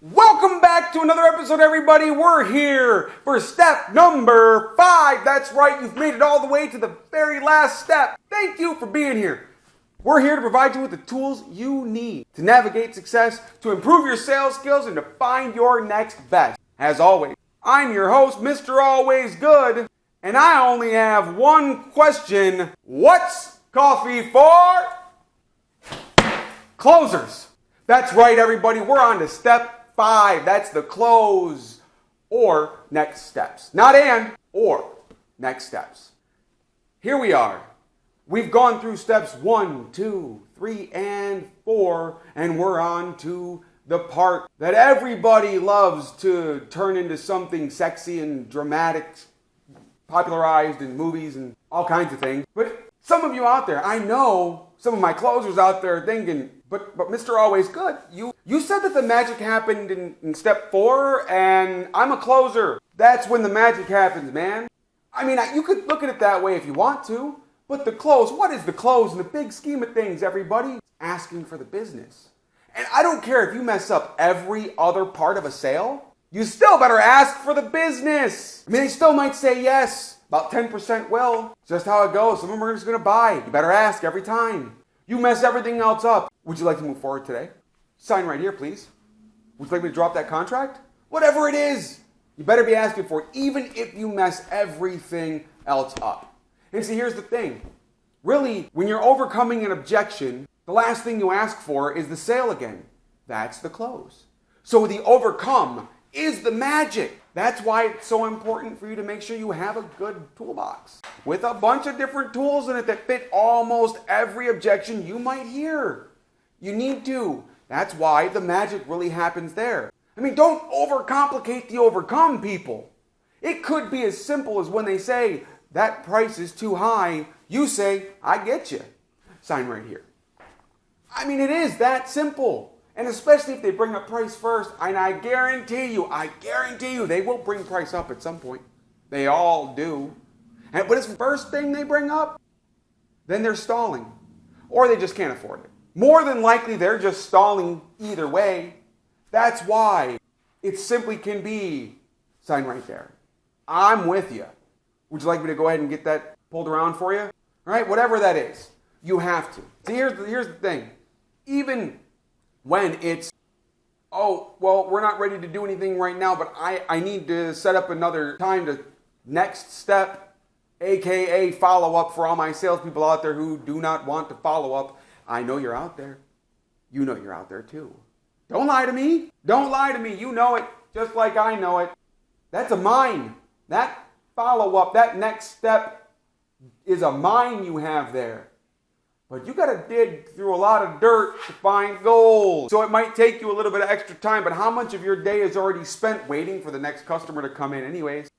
Welcome back to another episode, everybody. We're here for step number 5. That's right, you've made it all the way to the very last step. Thank you for being here. We're here to provide you with the tools you need to navigate success, to improve your sales skills, and to find your next best. As always, I'm your host, Mr. Always Good, and I only have one question. What's coffee for? Closers. That's right, everybody. We're on to step 5. That's the close or next steps. Not and, or next steps. Here we are. We've gone through steps 1, 2, 3, and 4, and we're on to the part that everybody loves to turn into something sexy and dramatic, popularized in movies and all kinds of things. But some of you out there, I know some of my closers out there are thinking, but Mr. Always Good, you said that the magic happened in step 4, and I'm a closer. That's when the magic happens, man. I mean, you could look at it that way if you want to, but the close, what is the close in the big scheme of things, everybody? Asking for the business. And I don't care if you mess up every other part of a sale, you still better ask for the business. I mean, they still might say yes. About 10% will. It's just how it goes. Some of them are just going to buy. You better ask every time. You mess everything else up. Would you like to move forward today? Sign right here, please. Would you like me to drop that contract? Whatever it is, you better be asking for it, even if you mess everything else up. And see, here's the thing. Really, when you're overcoming an objection, the last thing you ask for is the sale again. That's the close. So the overcome is the magic. That's why it's so important for you to make sure you have a good toolbox with a bunch of different tools in it that fit almost every objection you might hear. You need to. That's why the magic really happens there. I mean, don't overcomplicate the overcome, people. It could be as simple as when they say, that price is too high, you say, I get you. Sign right here. I mean, it is that simple. And especially if they bring up price first, and I guarantee you, they will bring price up at some point. They all do. But it's the first thing they bring up, then they're stalling. Or they just can't afford it. More than likely, they're just stalling either way. That's why it simply can be, sign right there. I'm with you. Would you like me to go ahead and get that pulled around for you? All right, whatever that is, you have to. See, here's the thing. Even when it's, oh, well, we're not ready to do anything right now, but I need to set up another time to next step, aka follow up for all my salespeople out there who do not want to follow up. I know you're out there. You know you're out there too. Don't lie to me. Don't lie to me. You know it just like I know it. That's a mine. That follow up, that next step is a mine you have there. But you got to dig through a lot of dirt to find gold. So it might take you a little bit of extra time, but how much of your day is already spent waiting for the next customer to come in anyways?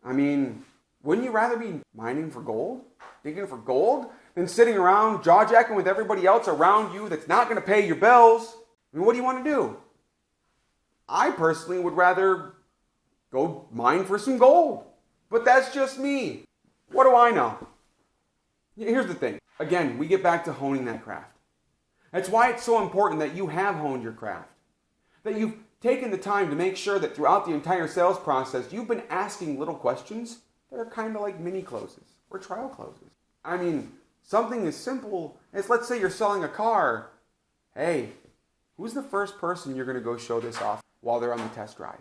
I mean, wouldn't you rather be mining for gold, digging for gold, than sitting around jaw-jacking with everybody else around you that's not going to pay your bills? I mean, what do you want to do? I personally would rather go mine for some gold. But that's just me. What do I know? Here's the thing. Again, we get back to honing that craft. That's why it's so important that you have honed your craft. That you've taken the time to make sure that throughout the entire sales process, you've been asking little questions that are kind of like mini closes or trial closes. I mean, something as simple as, let's say you're selling a car. Hey, who's the first person you're going to go show this off while they're on the test drive?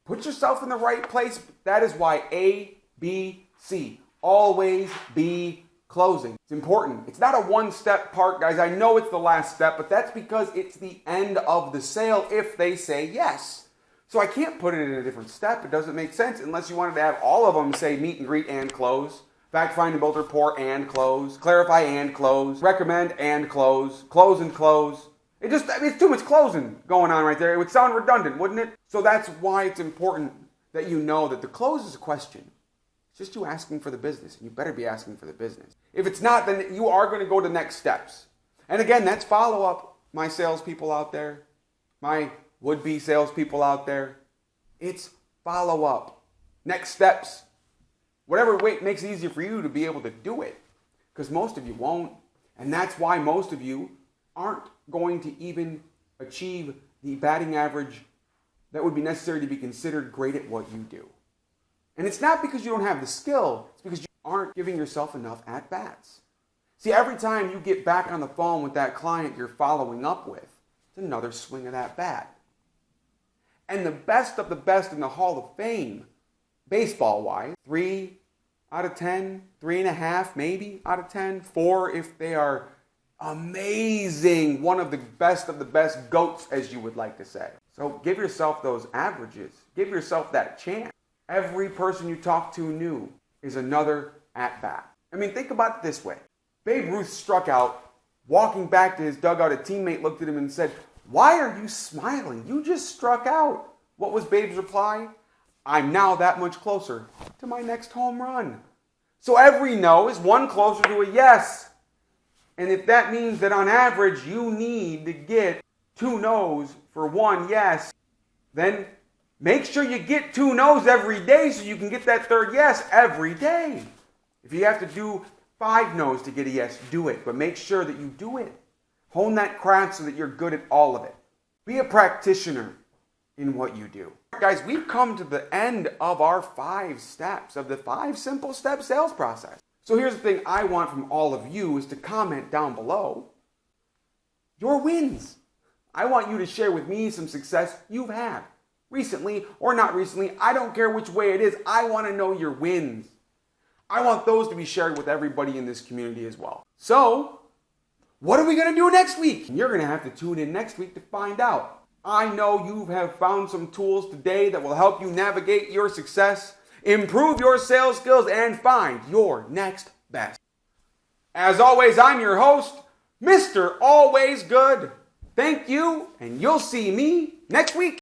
Put yourself in the right place. That is why A, B, C. Always be closing. It's important. It's not a one-step part, guys. I know it's the last step, but that's because it's the end of the sale if they say yes. So I can't put it in a different step. It doesn't make sense unless you wanted to have all of them say meet and greet and close, fact find and build rapport and close, clarify and close, recommend and close and close. It's too much closing going on right there. It would sound redundant, wouldn't it? So that's why it's important that you know that the close is a question. It's just you asking for the business, and you better be asking for the business. If it's not, then you are going to go to next steps. And again, that's follow-up, my salespeople out there, my would-be salespeople out there. It's follow-up, next steps, whatever way makes it easier for you to be able to do it. Because most of you won't, and that's why most of you aren't going to even achieve the batting average that would be necessary to be considered great at what you do. And it's not because you don't have the skill, it's because you aren't giving yourself enough at-bats. See, every time you get back on the phone with that client you're following up with, it's another swing of that bat. And the best of the best in the Hall of Fame, baseball-wise, 3 out of 10, 3.5 maybe out of 10, 4 if they are amazing, one of the best GOATs, as you would like to say. So give yourself those averages. Give yourself that chance. Every person you talk to new is another at-bat. I mean, think about it this way. Babe Ruth struck out. Walking back to his dugout, a teammate looked at him and said, "Why are you smiling? You just struck out." What was Babe's reply? "I'm now that much closer to my next home run." So every no is one closer to a yes. And if that means that on average you need to get 2 no's for 1 yes, then make sure you get 2 no's every day so you can get that 3rd yes every day. If you have to do 5 no's to get a yes, do it. But make sure that you do it. Hone that craft so that you're good at all of it. Be a practitioner in what you do. Guys, we've come to the end of our 5 steps of the 5 simple step sales process. So here's the thing I want from all of you is to comment down below your wins. I want you to share with me some success you've had. Recently or not recently, I don't care which way it is. I want to know your wins. I want those to be shared with everybody in this community as well. So, what are we going to do next week? You're going to have to tune in next week to find out. I know you have found some tools today that will help you navigate your success, improve your sales skills, and find your next best. As always, I'm your host, Mr. Always Good. Thank you, and you'll see me next week.